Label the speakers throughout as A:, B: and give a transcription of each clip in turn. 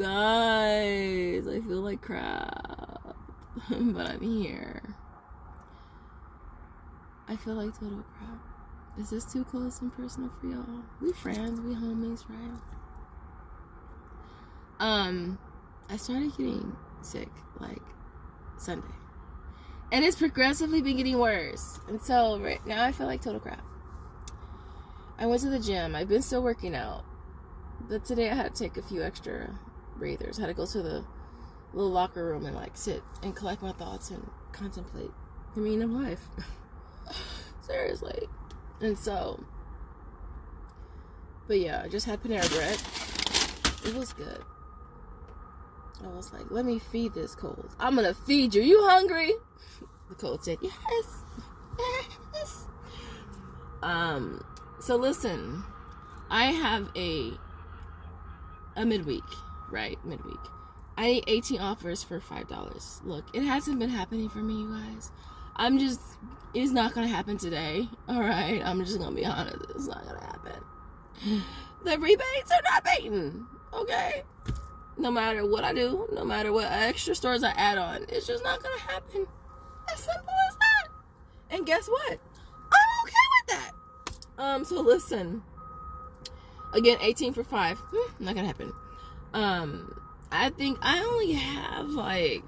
A: guys, I feel like crap. But I'm here. I feel like total crap. Is this too close and personal for y'all? We friends, we homies, right? I started getting sick like Sunday. And it's progressively been getting worse. And so right now I feel like total crap. I went to the gym. I've been still working out. But today I had to take a few extra breathers. I had to go to the little locker room and like sit and collect my thoughts and contemplate the meaning of life. Seriously. And so, but yeah, I just had Panera Bread. It was good. I was like, let me feed this cold. I'm gonna feed you. You hungry? The cold said, yes. Yes. So listen, I have a midweek, right? Midweek. I need 18 offers for $5. Look, it hasn't been happening for me, you guys. It's not gonna happen today. Alright, I'm just gonna be honest. It's not gonna happen. The rebates are not baiting. Okay? No matter what I do, no matter what extra stores I add on, it's just not gonna happen. As simple as that. And guess what? I'm okay with that. So listen. Again, 18 for 5. Not gonna happen. I think I only have like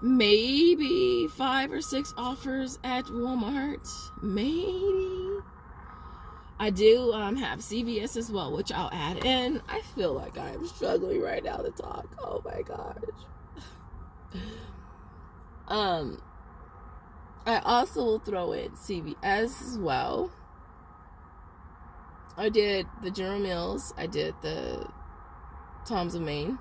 A: maybe 5 or 6 offers at Walmart. Maybe. I do have CVS as well, which I'll add in. I feel like I'm struggling right now to talk. Oh my gosh. I also will throw in CVS as well. I did the General Mills. I did the Tom's of Maine.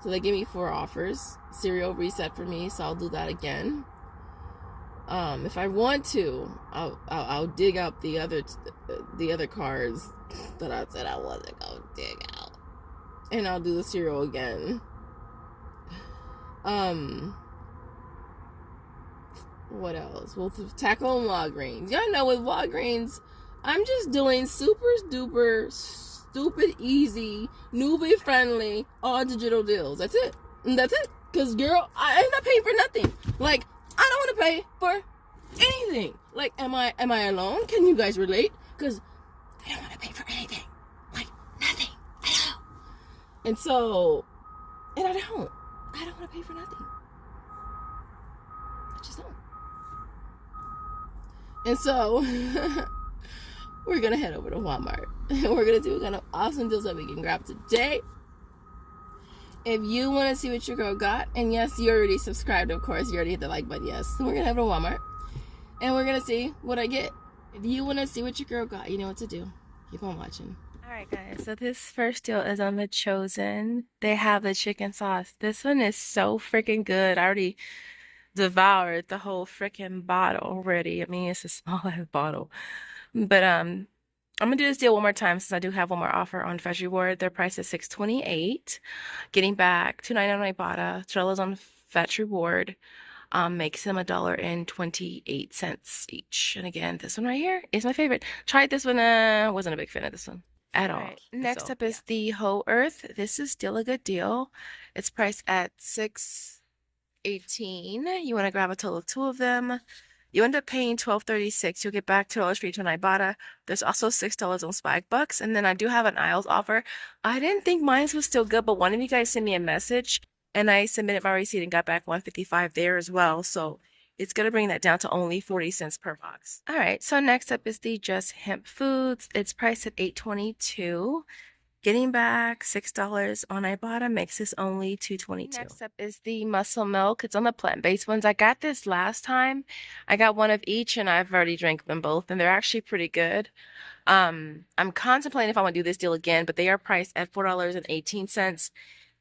A: So they gave me 4 offers. Cereal reset for me, so I'll do that again. If I want to, I'll dig out the other cards that I said I wasn't gonna dig out, and I'll do the cereal again. What else? We'll tackle Walgreens. Y'all know with Walgreens, I'm just doing super duper stupid easy, newbie friendly, all digital deals. That's it. Cause girl, I'm not paying for nothing. Like, I don't want to pay for anything. Like, am I alone? Can you guys relate? Cause I don't want to pay for anything. Like, nothing. I don't. And so, and I don't want to pay for nothing. I just don't. And so, we're gonna head over to Walmart. We're gonna see what kind of awesome deals that we can grab today. If you want to see what your girl got, and yes, you already subscribed, of course, you already hit the like button, yes. So we're gonna head over to Walmart, and we're gonna see what I get. If you want to see what your girl got, you know what to do. Keep on watching. Alright guys, so this first deal is on the Chosen. They have the chicken sauce. This one is so freaking good. I already devoured the whole freaking bottle already. I mean, it's a small ass bottle. But I'm gonna do this deal one more time since I do have one more offer on Fetch Reward. Their price is $6.28. Getting back $2.99 on Ibotta, $12 on Fetch Reward. Makes them $1.28 each. And again, this one right here is my favorite. Tried this one, wasn't a big fan of this one at all. Right. Next up is the Whole Earth. This is still a good deal. It's priced at $6.18. You want to grab a total of 2 of them. You end up paying $12.36. You'll get back $2 for each on Ibotta. There's also $6 on Swagbucks. And then I do have an aisles offer. I didn't think mine was still good, but one of you guys sent me a message, and I submitted my receipt and got back $1.55 there as well. So it's going to bring that down to only 40 cents per box. All right, so next up is the Just Hemp Foods. It's priced at $8.22. Getting back $6 on Ibotta makes this only $2.22. Next up is the Muscle Milk. It's on the plant-based ones. I got this last time. I got one of each, and I've already drank them both, and they're actually pretty good. I'm contemplating if I want to do this deal again, but they are priced at $4.18.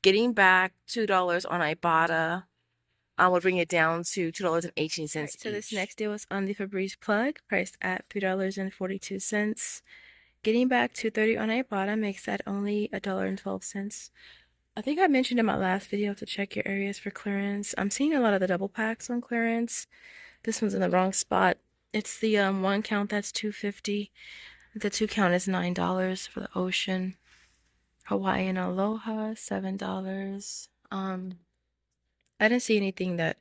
A: Getting back $2 on Ibotta would bring it down to $2.18 right, so this next deal is on the Febreze plug, priced at $3.42. Getting back $2.30 on Ibotta makes that only $1.12. I think I mentioned in my last video to check your areas for clearance. I'm seeing a lot of the double packs on clearance. This one's in the wrong spot. It's the 1 count that's $2.50. The 2 count is $9 for the Ocean. Hawaiian Aloha, $7. I didn't see anything that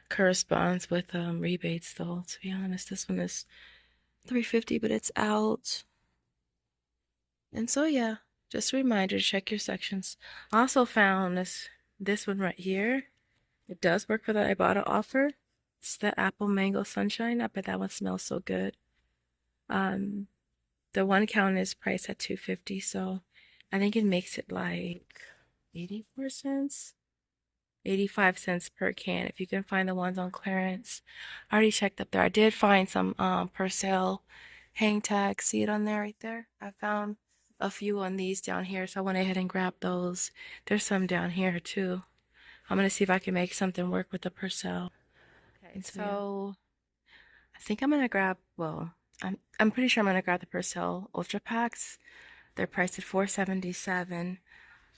A: corresponds with rebates though, to be honest. This one is $3.50, but it's out. And so yeah, just a reminder to check your sections. I also found this one right here. It does work for the Ibotta offer. It's the apple mango sunshine. I bet that one smells so good. The 1 count is priced at $2.50, so I think it makes it like 84 cents. 85 cents per can if you can find the ones on clearance. I already checked up there. I did find some per sale hang tags. See it on there right there? I found a few on these down here, so I went ahead and grabbed those. There's some down here too. I'm gonna see if I can make something work with the per sale. Okay, so I think I'm gonna grab, well, I'm pretty sure I'm gonna grab the per sale ultra packs. They're priced at $4.77.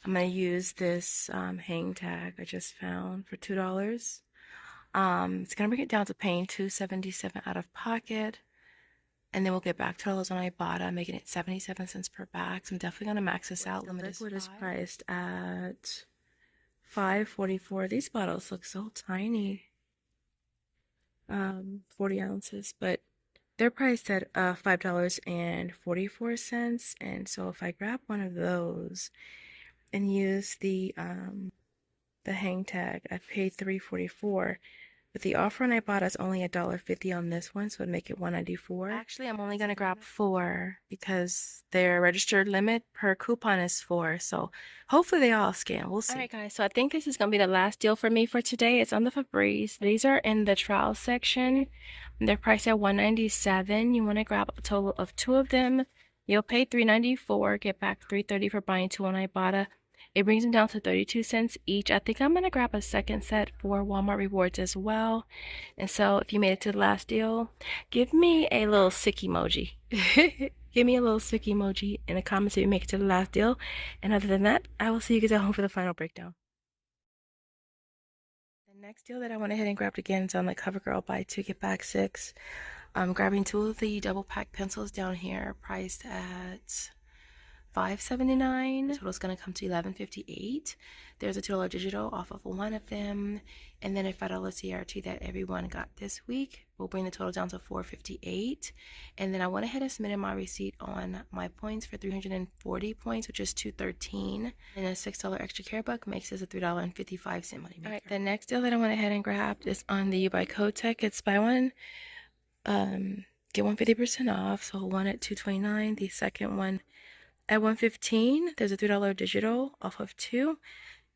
A: I'm gonna use this hang tag I just found for $2. It's gonna bring it down to paying $2.77 out of pocket, and then we'll get back to those on Ibotta, making it 77 cents per bag. So I'm definitely gonna max this out. Limited liquid is priced at $5.44. These bottles look so tiny. 40 ounces, but they're priced at $5.44. And so if I grab one of those and use the hang tag, I paid $3.44. But the offer on Ibotta is only $1.50 on this one, so it'd make it $1.94. Actually, I'm only gonna grab 4 because their registered limit per coupon is 4. So hopefully they all scan. We'll see. All right, guys. So I think this is gonna be the last deal for me for today. It's on the Febreze. These are in the trial section. They're priced at $197. You want to grab a total of 2 of them. You'll pay $3.94. Get back $3.30 for buying 2 on Ibotta. It brings them down to 32 cents each. I think I'm going to grab a second set for Walmart Rewards as well. And so if you made it to the last deal, give me a little sick emoji. Give me a little sick emoji in the comments if you make it to the last deal. And other than that, I will see you guys at home for the final breakdown. The next deal that I went ahead and grabbed again is on the CoverGirl buy 2 get back 6. I'm grabbing 2 of the double pack pencils down here, priced at $5.79. The total is going to come to $11.58. There's a $2 digital off of one of them, and then a $5 CRT that everyone got this week will bring the total down to $4.58. And then I went ahead and submitted my receipt on my points for 340 points, which is $2.13. And a $6 extra care buck makes this a $3.55 money maker. All right, the next deal that I went ahead and grabbed is on the Buy Code Tech. It's buy one, get one 50% off. So one at $2.29. The second one at $1.15, there's a $3 digital off of 2,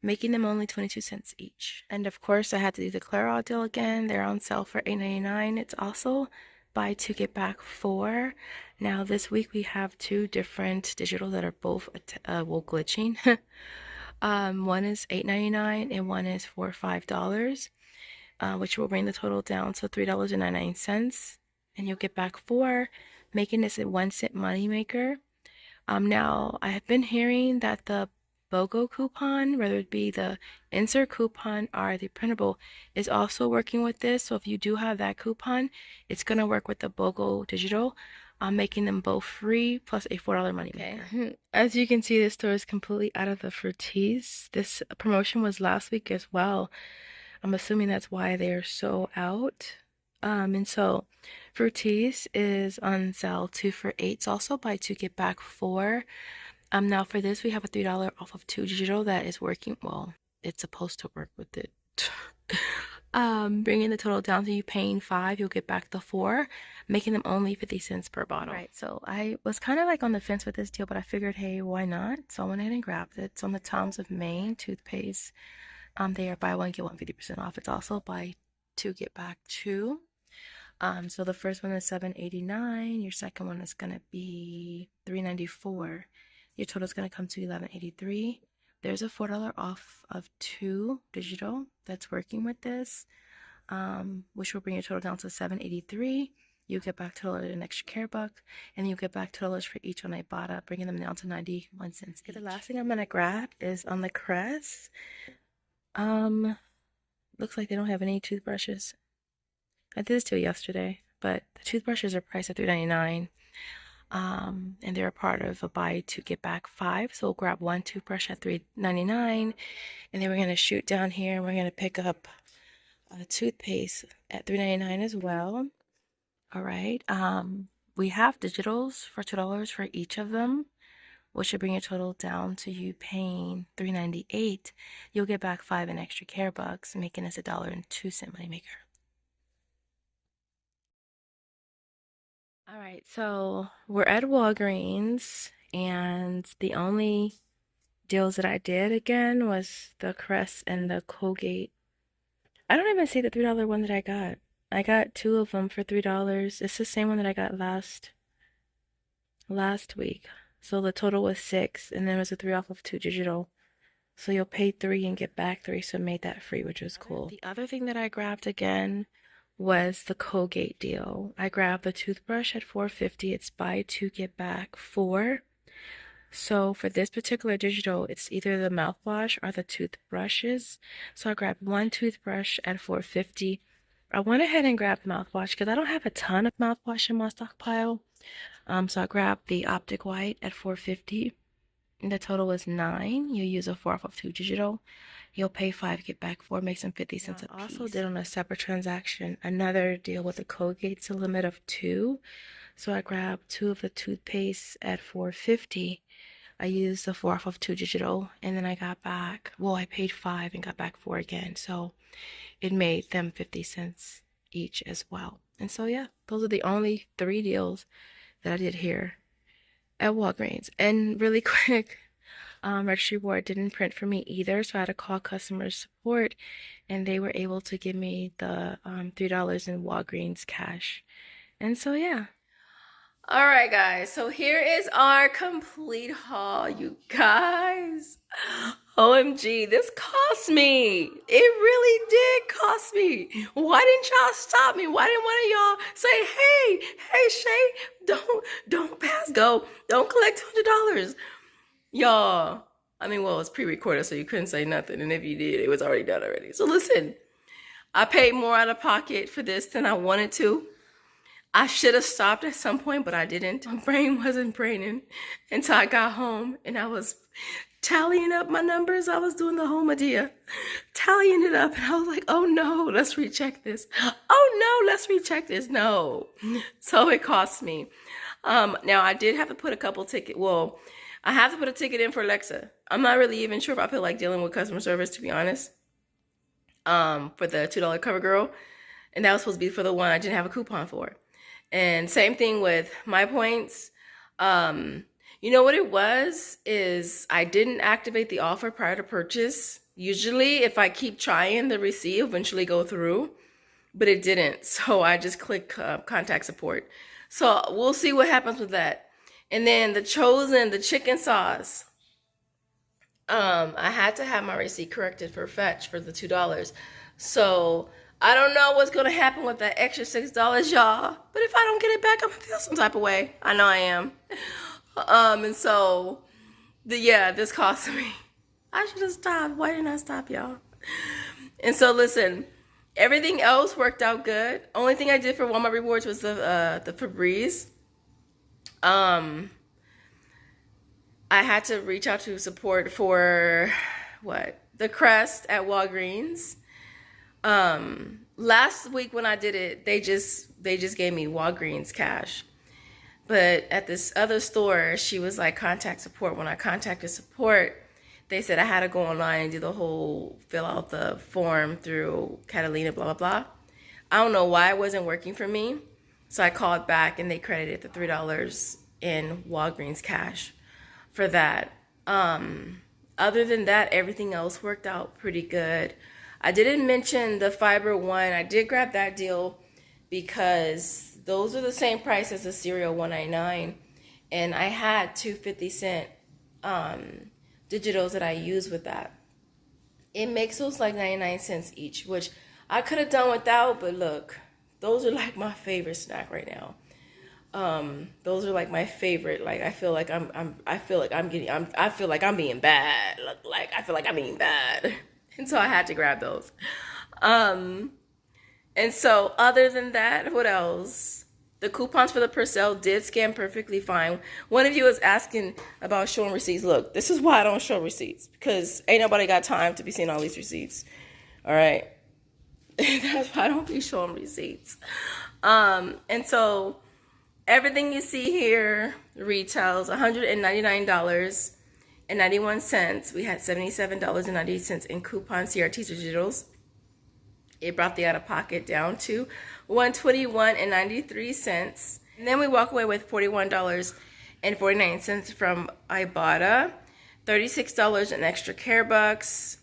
A: making them only 22 cents each. And of course, I had to do the Clairol deal again. They're on sale for $8.99. It's also buy 2 get back 4. Now this week we have 2 different digital that are both glitching. One is $8.99 and one is $5, which will bring the total down to $3.99. And you'll get back 4, making this a 1 cent moneymaker. Now, I have been hearing that the BOGO coupon, whether it be the insert coupon or the printable, is also working with this. So if you do have that coupon, it's going to work with the BOGO digital, making them both free plus a $4 money maker. Okay. As you can see, this store is completely out of the Fruities. This promotion was last week as well. I'm assuming that's why they're so out. And so Fruities is on sale 2 for $8. It's also buy 2 get back 4. Now for this we have a $3 off of 2 digital that is working. Well, it's supposed to work with it. Bringing the total down to you paying 5, you'll get back the 4, making them only 50 cents per bottle. Right. So I was kind of like on the fence with this deal, but I figured, hey, why not? So I went ahead and grabbed it. It's on the Toms of Maine toothpaste. They are buy 1 get 1 50% off. It's also buy 2 get back 2. So the first one is $7.89. Your second one is gonna be $3.94. Your total is gonna come to $11.83. There's a $4 off of 2 digital that's working with this, which will bring your total down to $7.83. You get back $2 an extra care buck, and you get back $2 for each on Ibotta, bringing them down to 91 cents each. The last thing I'm gonna grab is on the Crest. Looks like they don't have any toothbrushes. I did this too yesterday, but the toothbrushes are priced at $3.99. And they're a part of a buy two get back 5. So we'll grab one toothbrush at $3.99, and then we're gonna shoot down here and we're gonna pick up a toothpaste at $3.99 as well. All right. We have digitals for $2 for each of them, which should bring your total down to you paying $3.98. You'll get back 5 in extra care bucks, making us $1.02 moneymaker. All right, so we're at Walgreens, and the only deals that I did again was the Crest and the Colgate. I don't even see the $3 one that I got. I got 2 of them for $3. It's the same one that I got last week. So the total was 6, and then it was a 3 off of 2 digital. So you'll pay 3 and get back 3, so I made that free, which was cool. The other thing that I grabbed again was the Colgate deal. I grabbed the toothbrush at $4.50. It's buy 2 get back 4. So for this particular digital, it's either the mouthwash or the toothbrushes. So I grabbed 1 toothbrush at $4.50. I went ahead and grabbed mouthwash because I don't have a ton of mouthwash in my stockpile. So I grabbed the Optic White at $4.50. And the total was 9. You use a 4 off of 2 digital. You'll pay 5, get back 4, makes them 50 cents a piece. I also did on a separate transaction another deal with the Colgate. It's a limit of 2. So I grabbed 2 of the toothpaste at $4.50. I used the 4 off of 2 digital, and then I got back, well, I paid 5 and got back 4 again. So it made them 50 cents each as well. And so, yeah, those are the only 3 deals that I did here at Walgreens. And really quick, registry board didn't print for me either, so I had to call customer support, and they were able to give me the $3 in Walgreens cash. And so, yeah. All right, guys, so here is our complete haul, you guys. OMG, this cost me. It really did cost me. Why didn't y'all stop me? Why didn't one of y'all say, hey, Shay, don't pass go. Don't collect $200. Y'all, I mean, well, it's pre-recorded, so you couldn't say nothing. And if you did, it was already done already. So listen, I paid more out of pocket for this than I wanted to. I should have stopped at some point, but I didn't. My brain wasn't braining until I got home, and I was tallying up my numbers. I was doing the whole Medea, tallying it up, and I was like, oh no, let's recheck this. Oh no, let's recheck this. No. So it cost me. Now I did have to put a couple tickets. Well, I have to put a ticket in for Alexa. I'm not really even sure if I feel like dealing with customer service, to be honest. For the $2 cover girl. And that was supposed to be for the one I didn't have a coupon for. And same thing with my points. You know what it was is I didn't activate the offer prior to purchase. Usually if I keep trying, the receipt eventually go through, but it didn't. So I just click contact support. So we'll see what happens with that. And then the chicken sauce. I had to have my receipt corrected for fetch for the $2. So I don't know what's going to happen with that extra $6, y'all. But if I don't get it back, I'm going to feel some type of way. I know I am. And so, this cost me. I should have stopped. Why didn't I stop, y'all? And so, listen, everything else worked out good. Only thing I did for Walmart Rewards was the Febreze. I had to reach out to support for, the Crest at Walgreens. Last week when I did it, they just gave me Walgreens cash. But at this other store, she was like, contact support. When I contacted support, they said I had to go online and do the whole fill out the form through Catalina, blah, blah, blah. I don't know why it wasn't working for me. So I called back and they credited the $3 in Walgreens cash for that. Other than that, everything else worked out pretty good. I didn't mention the Fiber One. I did grab that deal because those are the same price as the cereal $1.99, and I had 2 50-cent digitals that I use with that. It makes those like 99 cents each, which I could have done without, but look, those are like my favorite snack right now. Those are like my favorite. Like I feel like I'm being bad. Like I feel like I'm being bad. And so I had to grab those. And so other than that, what else? The coupons for the Purcell did scan perfectly fine. One of you was asking about showing receipts. Look, this is why I don't show receipts, because ain't nobody got time to be seeing all these receipts. All right. That's why I don't be showing receipts. And so everything you see here retails $199.91. We had $77.90 in coupon CRTs or digitals. It brought the out-of-pocket down to $121.93. And then we walk away with $41.49 from Ibotta, $36 in extra care bucks,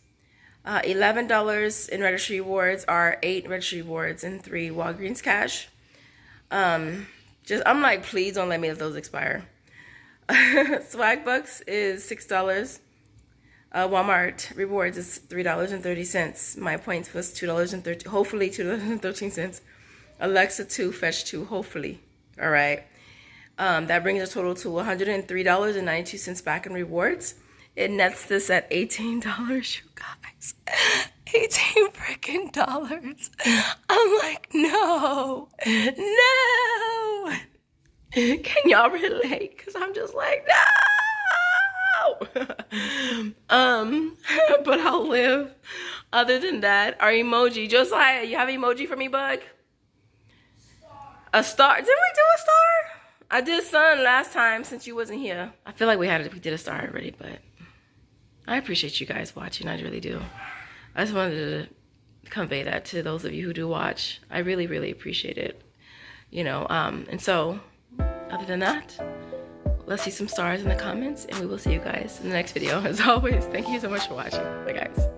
A: $11 in registry rewards, or 8 registry rewards, and 3 Walgreens cash. I'm like, please don't let me let those expire. Swagbucks is $6. Walmart rewards is $3.30. My points was $2.13. Hopefully $2.13. Alexa 2, Fetch 2. Hopefully. All right. That brings the total to $103.92 back in rewards. It nets this at $18, you guys. $18 freaking dollars. I'm like, no. Can y'all relate? Because I'm just like, no. But I'll live. Other than that, our emoji. Josiah, you have emoji for me, bug? A star. Didn't we do a star? I did sun last time since you wasn't here. I feel like we did a star already, but I appreciate you guys watching. I really do. I just wanted to convey that to those of you who do watch. I really, really appreciate it. You know, and so other than that, let's see some stars in the comments, and we will see you guys in the next video. As always, thank you so much for watching. Bye, guys.